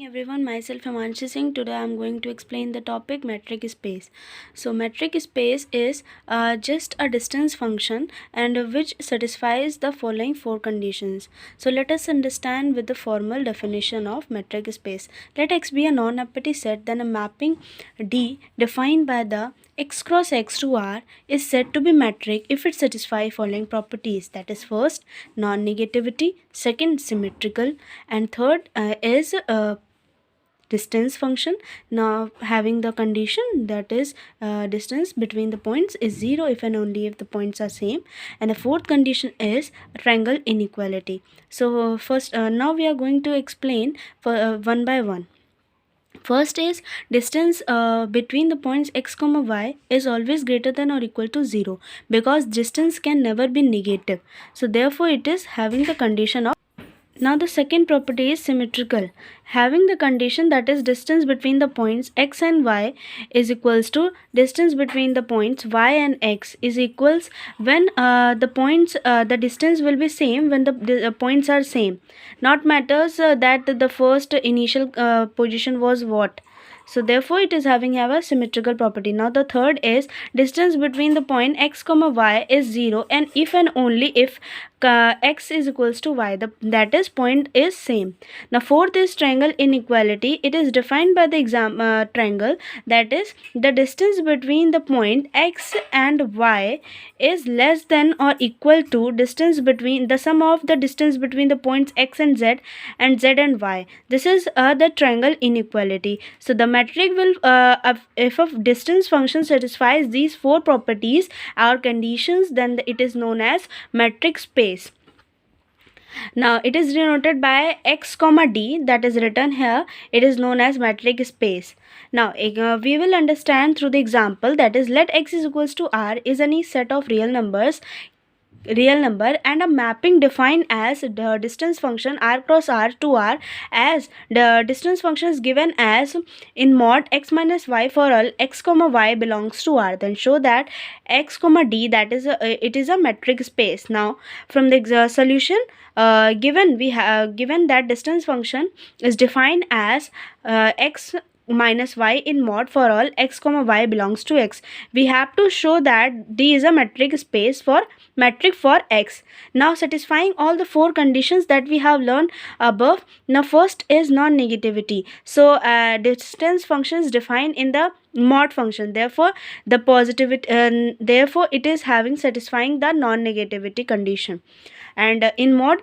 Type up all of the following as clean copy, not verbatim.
Everyone, myself Himanshi Singh. Today I am going to explain the topic metric space. So metric space is just a distance function and which satisfies the following four conditions. So let us understand with the formal definition of metric space. Let X be a non-empty set, then a mapping D defined by the X cross X to R is said to be metric if it satisfies following properties, that is first non-negativity, second symmetrical, and third is distance function. Now having the condition that is distance between the points is 0 if and only if the points are same, and the fourth condition is triangle inequality. So first now we are going to explain for one by one. First is distance between the points x comma y is always greater than or equal to 0 because distance can never be negative, so therefore it is having the condition of. Now the second property is symmetrical, having the condition that is distance between the points x and y is equals to distance between the points y and x is equals when the distance will be same when the points are same, not matters that the first initial position was what. So therefore it is having a symmetrical property. Now the third is distance between the point x comma y is 0 and if and only if x is equals to y, that is point is same. Now fourth is triangle inequality. It is defined by the triangle, that is the distance between the point x and y is less than or equal to distance between the sum of the distance between the points x and z and y. This is the triangle inequality. So the metric will if a distance function satisfies these four properties or conditions, then it is known as metric space. Now it is denoted by x comma d, that is written here. It is known as metric space. Now we will understand through the example, that is let x is equals to r is any set of real number and a mapping defined as the distance function r cross r to r, as the distance function is given as in mod x minus y for all x comma y belongs to r, then show that x comma d, that is it is a metric space. Now from the solution given, we have given that distance function is defined as x minus y in mod for all x comma y belongs to x. We have to show that D is a metric space for metric for x. Now satisfying all the four conditions that we have learned above. Now first is non-negativity. So distance function is defined in the mod function, therefore the positivity therefore it is having satisfying the non-negativity condition, and in mod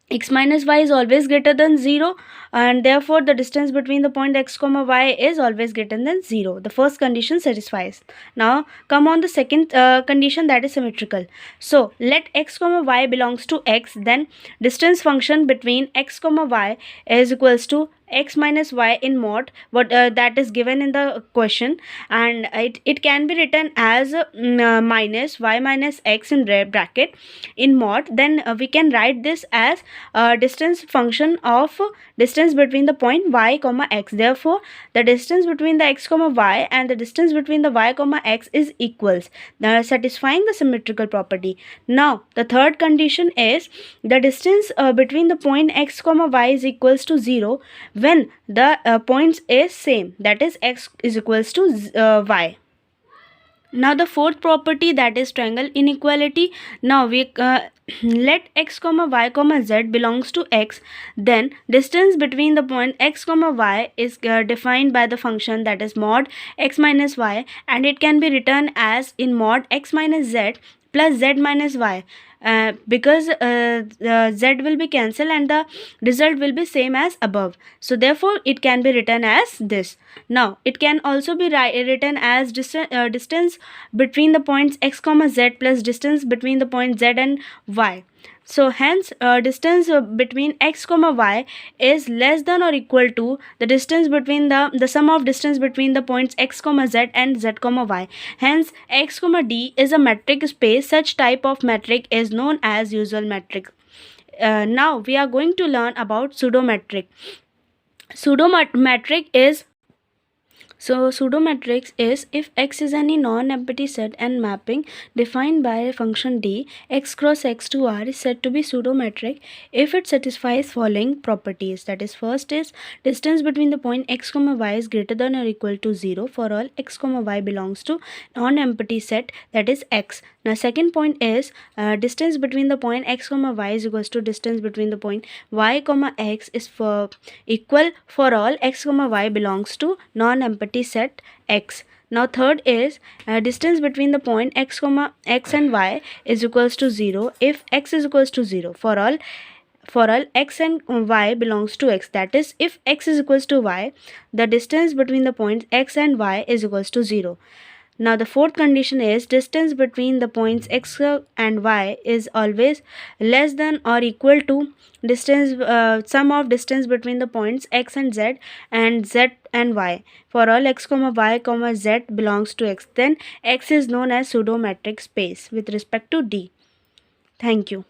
x minus y is always greater than 0, and therefore the distance between the point x comma y is always greater than 0. The first condition satisfies. Now come on the second condition, that is symmetrical. So let x comma y belongs to x, then distance function between x comma y is equals to x minus y in mod, what that is given in the question, and it can be written as minus y minus x in bracket in mod. Then we can write this as distance function of distance between the point y comma x. Therefore the distance between the x comma y and the distance between the y comma x is equals, satisfying the symmetrical property. Now the third condition is the distance between the point x comma y is equals to 0 when the points is same, that is x is equals to y. Now the fourth property, that is triangle inequality. Now we let x comma y comma z belongs to x, then distance between the point x comma y is defined by the function that is mod x minus y, and it can be written as in mod x minus z plus z minus y, because z will be cancelled and the result will be same as above, so therefore it can be written as this. Now it can also be written as distance between the points x comma z plus distance between the point z and y. So hence distance between x comma y is less than or equal to the distance between the sum of distance between the points x comma z and z comma y. Hence x comma d is a metric space. Such type of metric is known as usual metric. Now we are going to learn about pseudometric. Pseudometric is So pseudo matrix is if X is any non-empty set and mapping defined by a function D, X cross X to R is said to be pseudo-metric if it satisfies following properties. That is, first is distance between the point X comma Y is greater than or equal to 0 for all X comma Y belongs to non-empty set, that is X. Now second point is distance between the point X comma Y is equals to distance between the point Y comma X is equal for all X comma Y belongs to non-empty set X. Now third is distance between the point X comma X and Y is equals to 0 if X is equals to 0 for all X and Y belongs to X. That is, if X is equals to Y, the distance between the points X and Y is equals to 0. Now the fourth condition is distance between the points X and Y is always less than or equal to distance sum of distance between the points X and Z and Y for all X comma Y comma Z belongs to X. Then X is known as pseudo-metric space with respect to D. Thank you.